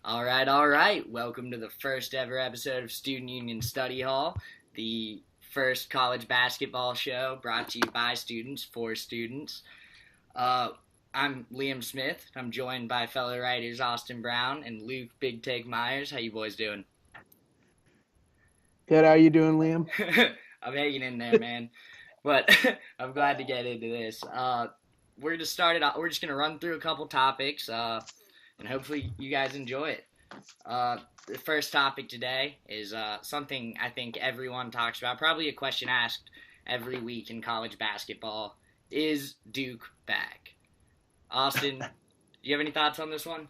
All right, all right. Welcome to the first ever episode of Student Union Study Hall, the first college basketball show brought to you by students for students. Uh, I'm Liam Smith. I'm joined by fellow writers Austin Brown and Luke Big Take Myers. How you boys doing? Good. How you doing, Liam? I'm hanging in there, man. But I'm glad to get into this. We're just started. We're just gonna run through a couple topics, and hopefully you guys enjoy it. The first topic today is something I think everyone talks about, probably a question asked every week in college basketball. Is Duke back? Austin, do you have any thoughts on this one?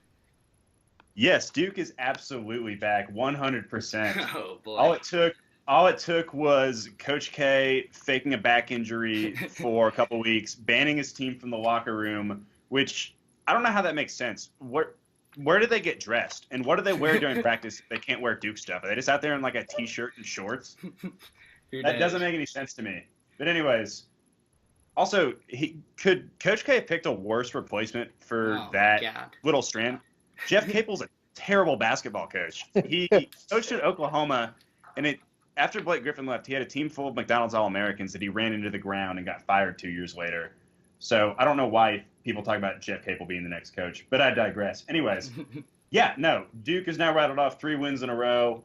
Yes, Duke is absolutely back, 100%. Oh All boy. it took, all it took was Coach K faking a back injury for a couple weeks, banning his team from the locker room, which I don't know how that makes sense. Where do they get dressed, and what do they wear during practice if they can't wear Duke stuff? Are they just out there in like a t-shirt and shorts? Who That doesn't knows? make any sense to me. But anyways, also, he could Coach K have picked a worse replacement for Oh my that god. little strand. Jeff Capel's a terrible basketball coach. He coached at Oklahoma, and after Blake Griffin left, he had a team full of McDonald's All-Americans that he ran into the ground and got fired 2 years later. So I don't know why people talk about Jeff Capel being the next coach, but I digress. Anyways, yeah, no, Duke has now rattled off 3 wins in a row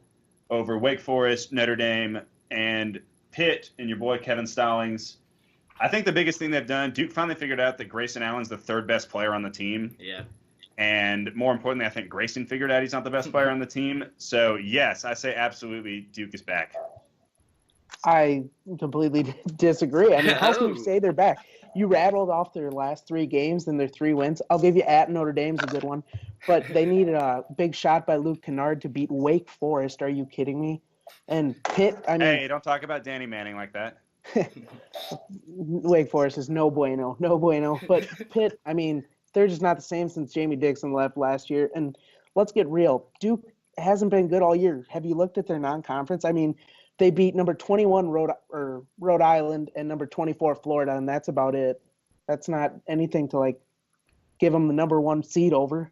over Wake Forest, Notre Dame, and Pitt, and your boy Kevin Stallings. I think the biggest thing they've done, Duke finally figured out that Grayson Allen's the third best player on the team. Yeah. And more importantly, I think Grayson figured out he's not the best player on the team. So, yes, I say absolutely Duke is back. I completely disagree. I mean, how can you Oh. say they're back? You rattled off their last 3 games and their 3 wins. I'll give you at Notre Dame's a good one, but they needed a big shot by Luke Kennard to beat Wake Forest. Are you kidding me? And Pitt, I mean, Hey, don't talk about Danny Manning like that. Wake Forest is no bueno, no bueno. But Pitt, I mean, they're just not the same since Jamie Dixon left last year. And let's get real. Duke hasn't been good all year. Have you looked at their non-conference? I mean, they beat number 21 Rhode Island and number 24 Florida, and that's about it. That's not anything to like give them the number one seed over.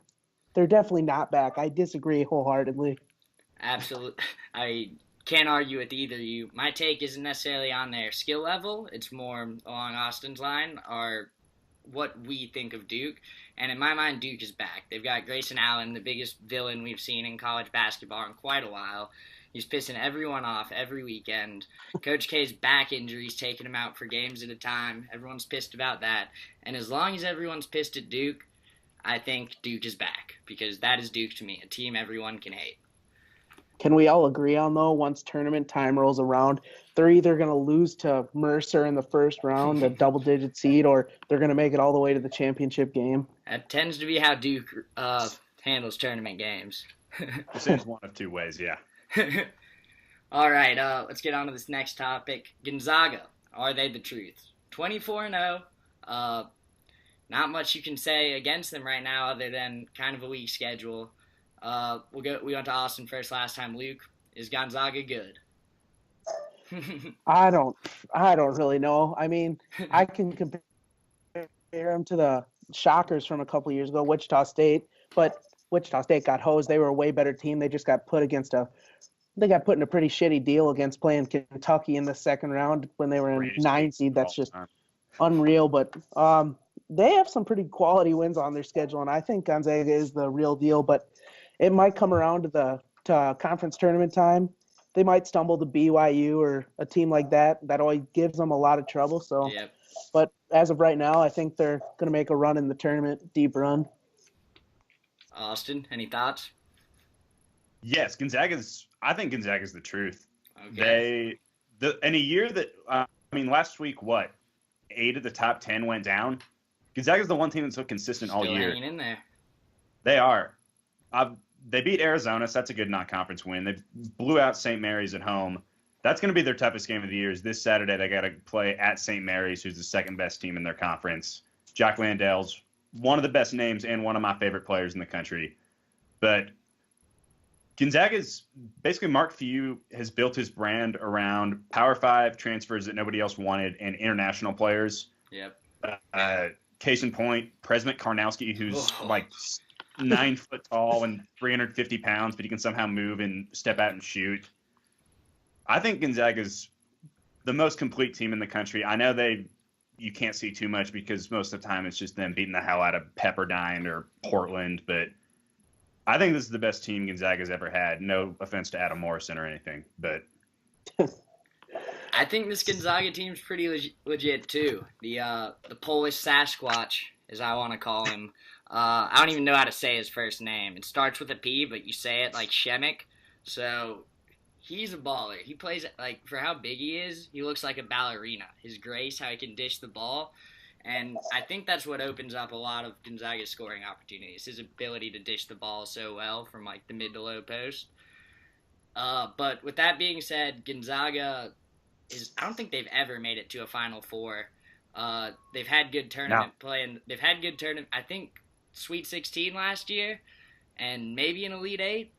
They're definitely not back. I disagree wholeheartedly. Absolutely. I can't argue with either of you. My take isn't necessarily on their skill level. It's more along Austin's line, or what we think of Duke. And in my mind, Duke is back. They've got Grayson Allen, the biggest villain we've seen in college basketball in quite a while. He's pissing everyone off every weekend. Coach K's back injuries taking him out for games at a time. Everyone's pissed about that. And as long as everyone's pissed at Duke, I think Duke is back, because that is Duke to me, a team everyone can hate. Can we all agree on though? Once tournament time rolls around, they're either going to lose to Mercer in the first round, a double-digit seed, or they're going to make it all the way to the championship game. That tends to be how Duke handles tournament games. This ends one of two ways, yeah. All right, let's get on to this next topic. Gonzaga, are they the truth? 24-0. Not much you can say against them right now, other than kind of a weak schedule. We went to Austin first last time. Luke, is Gonzaga good? I don't, I don't really know. I mean, I can compare them to the Shockers from a couple of years ago, Wichita State, but Wichita State got hosed. They were a way better team. They just got put against they got put in a pretty shitty deal against playing Kentucky in the second round when they were in Greatest 9 seed. of That's all just time. unreal. But they have some pretty quality wins on their schedule, and I think Gonzaga is the real deal. But it might come around to the conference tournament time. They might stumble to BYU or a team like that. That always gives them a lot of trouble. So, Yep. but as of right now, I think they're going to make a run in the tournament, deep run. Austin, any thoughts? Yes, I think Gonzaga's the truth. Okay. In a year that, last week, what? 8 of the top 10 went down. Gonzaga's the one team that's so consistent all Still year. hanging in there. They are. They beat Arizona, so that's a good non-conference win. They blew out St. Mary's at home. That's going to be their toughest game of the year. Is this Saturday they got to play at St. Mary's, who's the second best team in their conference. Jack Landale's one of the best names and one of my favorite players in the country. But Gonzaga's basically Mark Few has built his brand around Power 5 transfers that nobody else wanted and international players. Yep. Case in point, President Karnowski, who's Oh. like 9 foot tall and 350 pounds, but he can somehow move and step out and shoot. I think Gonzaga's the most complete team in the country. I know you can't see too much because most of the time it's just them beating the hell out of Pepperdine or Portland, but I think this is the best team Gonzaga's ever had. No offense to Adam Morrison or anything, but I think this Gonzaga team's pretty legit too. The Polish Sasquatch, as I want to call him. I don't even know how to say his first name. It starts with a P, but you say it like Shemek. So he's a baller. He plays, like, for how big he is, he looks like a ballerina. His grace, how he can dish the ball. And I think that's what opens up a lot of Gonzaga's scoring opportunities, his ability to dish the ball so well from, like, the mid to low post. But with that being said, Gonzaga I don't think they've ever made it to a Final Four. They've had good tournament play, and they've had good tournament. I think Sweet 16 last year, and maybe an Elite Eight.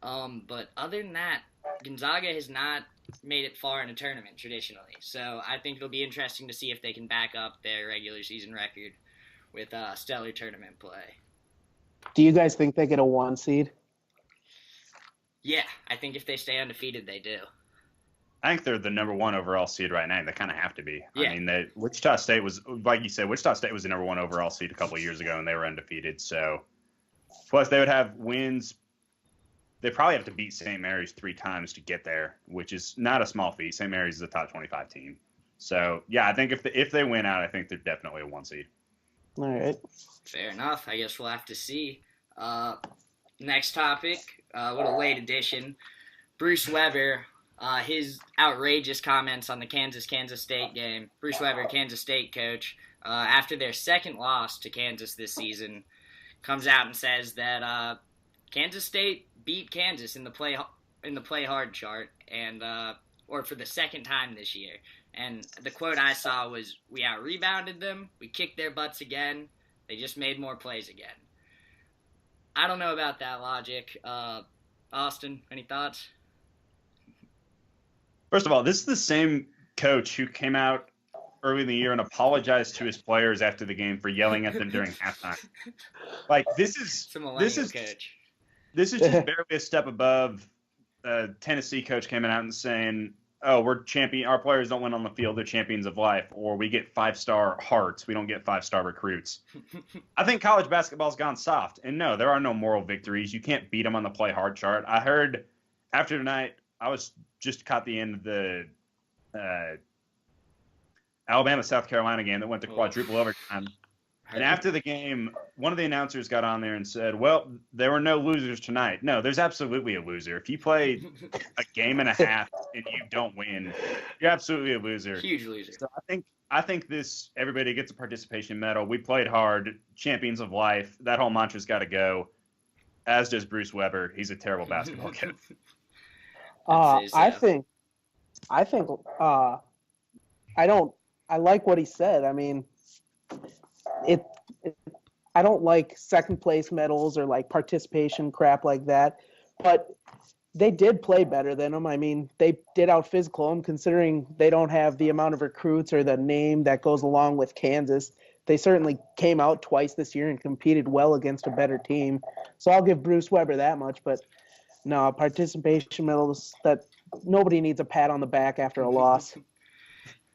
But other than that, Gonzaga has not made it far in a tournament traditionally. So I think it'll be interesting to see if they can back up their regular season record with stellar tournament play. Do you guys think they get a 1 seed? Yeah, I think if they stay undefeated, they do. I think they're the number 1 overall seed right now. They kind of have to be. Yeah. I mean, Wichita State was, like you said, Wichita State was the number 1 overall seed a couple of years ago, and they were undefeated. So, plus they would have wins. They probably have to beat St. Mary's 3 times to get there, which is not a small feat. St. Mary's is a top 25 team. So, yeah, I think if they win out, I think they're definitely a 1 seed. All right. Fair enough. I guess we'll have to see. Next topic, what a late addition. Bruce Weber, his outrageous comments on the Kansas State game. Bruce Weber, Kansas State coach, after their second loss to Kansas this season, comes out and says that Kansas State beat Kansas in the play hard chart, and or for the second time this year. And the quote I saw was, "We out rebounded them, we kicked their butts again, they just made more plays again." I don't know about that logic. Austin, any thoughts? First of all, this is the same coach who came out early in the year and apologized to his players after the game for yelling at them during halftime. Like, this is coach. This is just barely a step above Tennessee coach coming out and saying, "Oh, we're champion. Our players don't win on the field; they're champions of life." Or we get 5-star hearts. We don't get 5-star recruits. I think college basketball's gone soft. And no, there are no moral victories. You can't beat them on the play hard chart. I heard after tonight, I was just caught the end of the Alabama-South Carolina game that went to quadruple overtime. And after the game, one of the announcers got on there and said, "Well, there were no losers tonight." No, there's absolutely a loser. If you play a game and a half and you don't win, you're absolutely a loser. Huge loser. So I think this, everybody gets a participation medal. We played hard, champions of life. That whole mantra's got to go. As does Bruce Weber. He's a terrible basketball coach. I like what he said. I mean, I don't like second place medals or like participation crap like that, but they did play better than them. I mean, they did out physical them, considering they don't have the amount of recruits or the name that goes along with Kansas. They certainly came out twice this year and competed well against a better team. So I'll give Bruce Weber that much, but no, participation medals, that nobody needs a pat on the back after a loss.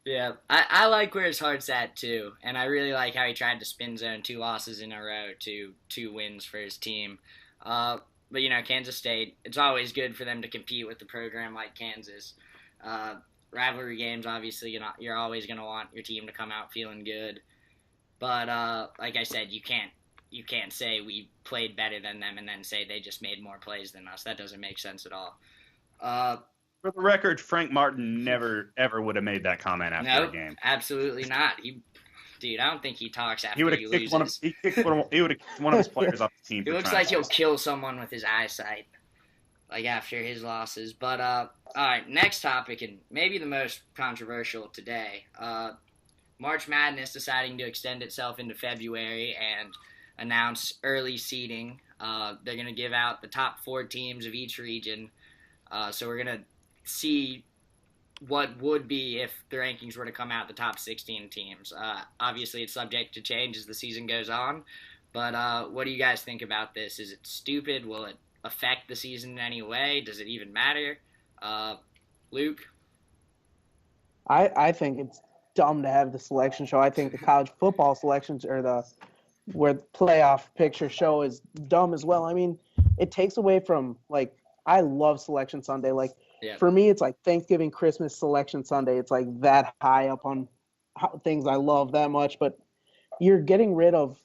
Yeah, I like where his heart's at, too. And I really like how he tried to spin zone 2 losses in a row to 2 wins for his team. But, you know, Kansas State, it's always good for them to compete with a program like Kansas. Rivalry games, obviously, you're always going to want your team to come out feeling good. But, like I said, you can't say we played better than them and then say they just made more plays than us. That doesn't make sense at all. For the record, Frank Martin never, ever would have made that comment after a game. Absolutely not. I don't think he talks after he would have kicked one of his players off the team. He looks like he'll kill someone with his eyesight, like after his losses. But all right, next topic, and maybe the most controversial today. March Madness deciding to extend itself into February and announce early seeding. They're going to give out the top 4 teams of each region. So we're going to see what would be, if the rankings were to come out, the top 16 teams. Obviously, it's subject to change as the season goes on, But what do you guys think about this? Is it stupid? Will it affect the season in any way? Does it even matter? Luke? I think it's dumb to have the selection show. I think the college football selections or where the playoff picture show is dumb as well. I mean, it takes away from like I love Selection Sunday. Like Yeah. for me, it's like Thanksgiving, Christmas, Selection Sunday. It's like that high up on things I love that much. But you're getting rid of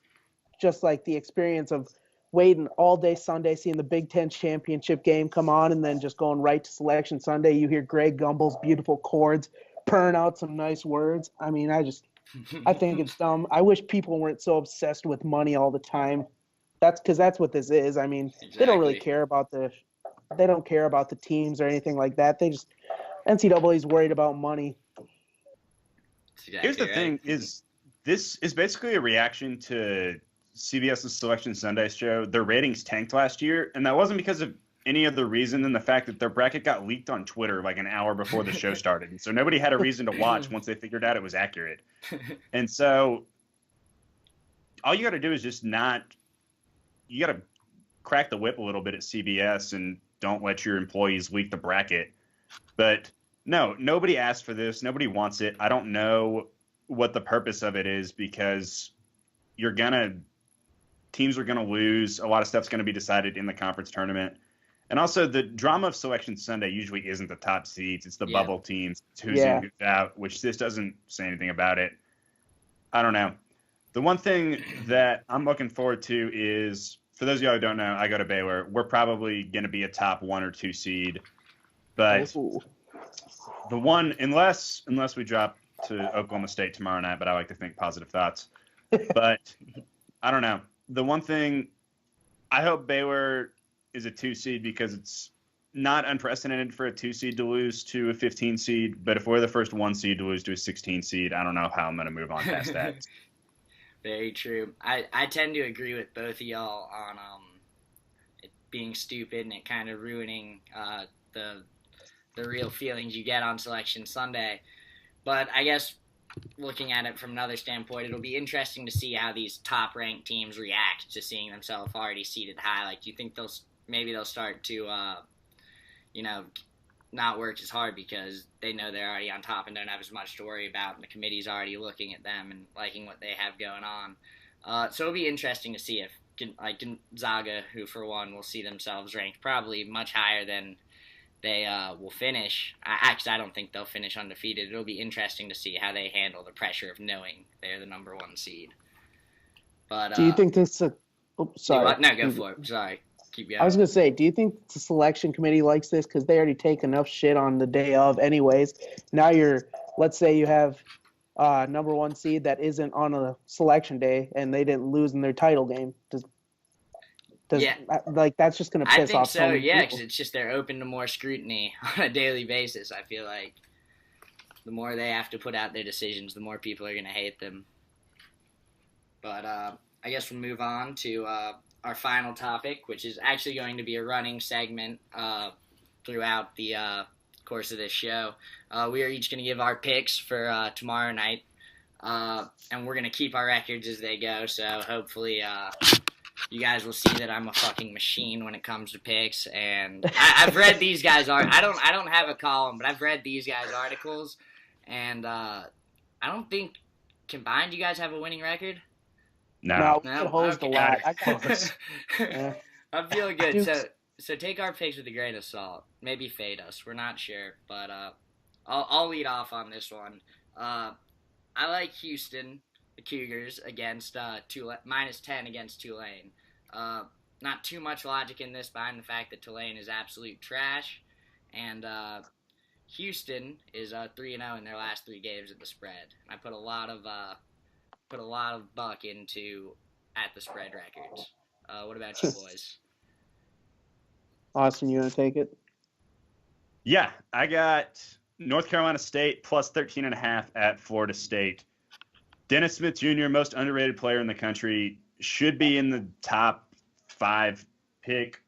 just like the experience of waiting all day Sunday, seeing the Big Ten championship game come on, and then just going right to Selection Sunday. You hear Greg Gumbel's beautiful chords, purring out some nice words. I mean, I think it's dumb. I wish people weren't so obsessed with money all the time. That's because that's what this is. I mean, Exactly. they don't really care about they don't care about the teams or anything like that. They just NCAA's worried about money. Exactly Here's the right. thing: is this is basically a reaction to CBS's Selection Sunday show. Their ratings tanked last year, and that wasn't because of any other reason than the fact that their bracket got leaked on Twitter like an hour before the show started. And so nobody had a reason to watch once they figured out it was accurate. And so all you got to do is just you got to crack the whip a little bit at CBS and don't let your employees leak the bracket. But no, nobody asked for this. Nobody wants it. I don't know what the purpose of it is because teams are going to lose. A lot of stuff's going to be decided in the conference tournament. And also, the drama of Selection Sunday usually isn't the top seeds. It's the bubble teams. It's who's in, who's out, which this doesn't say anything about it. I don't know. The one thing that I'm looking forward to is, for those of y'all who don't know, I go to Baylor. We're probably going to be a top 1 or 2 seed. But the one, unless we drop to Oklahoma State tomorrow night, but I like to think positive thoughts. But I don't know. The one thing, I hope Baylor is a 2 seed because it's not unprecedented for a 2 seed to lose to a 15 seed. But if we're the first 1 seed to lose to a 16 seed, I don't know how I'm going to move on past that. Very true. I tend to agree with both of y'all on it being stupid and it kind of ruining the real feelings you get on Selection Sunday. But I guess looking at it from another standpoint, it'll be interesting to see how these top-ranked teams react to seeing themselves already seated high. Like, do you think they'll start to, not work as hard because they know they're already on top and don't have as much to worry about, and the committee's already looking at them and liking what they have going on. So it'll be interesting to see if, like Gonzaga, who for one will see themselves ranked probably much higher than they will finish. Actually, I don't think they'll finish undefeated. It'll be interesting to see how they handle the pressure of knowing they're the number 1 seed. But do you think this? Sorry. No, go for it. Sorry. Keep going. I was gonna say, do you think the selection committee likes this because they already take enough shit on the day of, anyways? Now let's say you have number 1 seed that isn't on a selection day and they didn't lose in their title game. Like that's just gonna piss off so many people. Because it's just they're open to more scrutiny on a daily basis. I feel like the more they have to put out their decisions, the more people are gonna hate them. But I guess we'll move on to our final topic, which is actually going to be a running segment throughout the course of this show. We are each going to give our picks for tomorrow night, and we're going to keep our records as they go, so hopefully you guys will see that I'm a fucking machine when it comes to picks, and I've read these guys' I don't have a column, but I've read these guys' articles, and I don't think combined you guys have a winning record. No, we get hosed a lot. I'm feeling good. So take our picks with a grain of salt. Maybe fade us. We're not sure, but I'll lead off on this one. I like Houston, the Cougars, against -10 against Tulane. Not too much logic in this behind the fact that Tulane is absolute trash, and Houston is 3-0 in their last 3 games at the spread. I put a lot of buck into at the spread records. What about you boys? Austin, you want to take it? Yeah, I got North Carolina State plus 13.5 at Florida State. Dennis Smith Jr., most underrated player in the country, should be in the top 5 pick.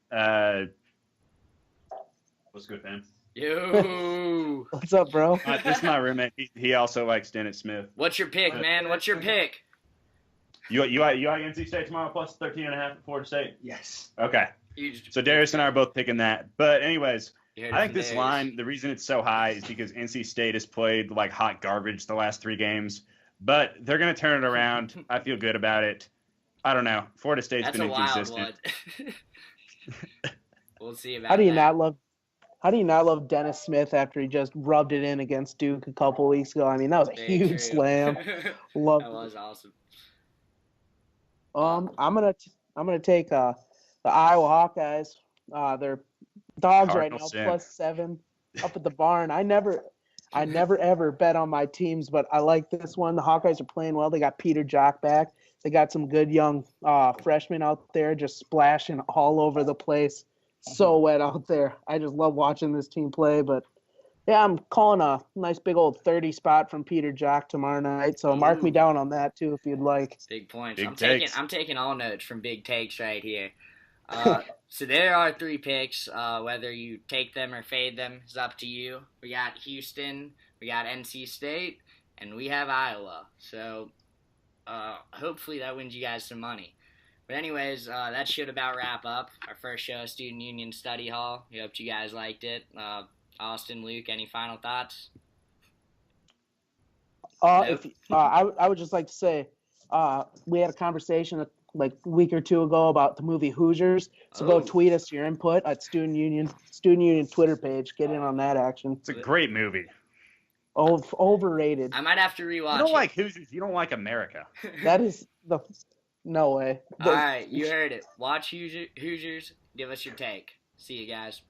What's good, man? Yo! What's up, bro? This is my roommate. He also likes Dennis Smith. What's your pick, man? What's your pick? You like NC State tomorrow plus 13.5 at Florida State? Yes. Okay. So Darius and I are both picking that. But anyways, I think this line, the reason it's so high is because NC State has played like hot garbage the last 3 games. But they're going to turn it around. I feel good about it. I don't know. Florida State's That's been a wild inconsistent. one. We'll see about How do you that. not love Dennis Smith after he just rubbed it in against Duke a couple weeks ago? I mean, that was a Very huge true. slam. Love. That was awesome. I'm gonna take the Iowa Hawkeyes. They're dogs right now, Cardinals, yeah. +7 up at the barn. I never ever bet on my teams, but I like this one. The Hawkeyes are playing well. They got Peter Jock back. They got some good young freshmen out there just splashing all over the place. So wet out there. I just love watching this team play. But yeah, I'm calling a nice big old 30 spot from Peter Jock tomorrow night. So mark me down on that too if you'd like. Big points. Big I'm taking all notes from big takes right here. So there are 3 picks. Whether you take them or fade them is up to you. We got Houston, we got NC State, and we have Iowa. So hopefully that wins you guys some money. But anyways, that should about wrap up our first show of Student Union Study Hall. We hope you guys liked it. Austin, Luke, any final thoughts? Nope. I would just like to say we had a conversation like a week or 2 ago about the movie Hoosiers. So go tweet us your input at Student Union Twitter page. Get in on that action. It's a great movie. Overrated. I might have to rewatch You don't it. like Hoosiers. You don't like America. That is no way. All right, you heard it. Watch Hoosiers. Give us your take. See you guys.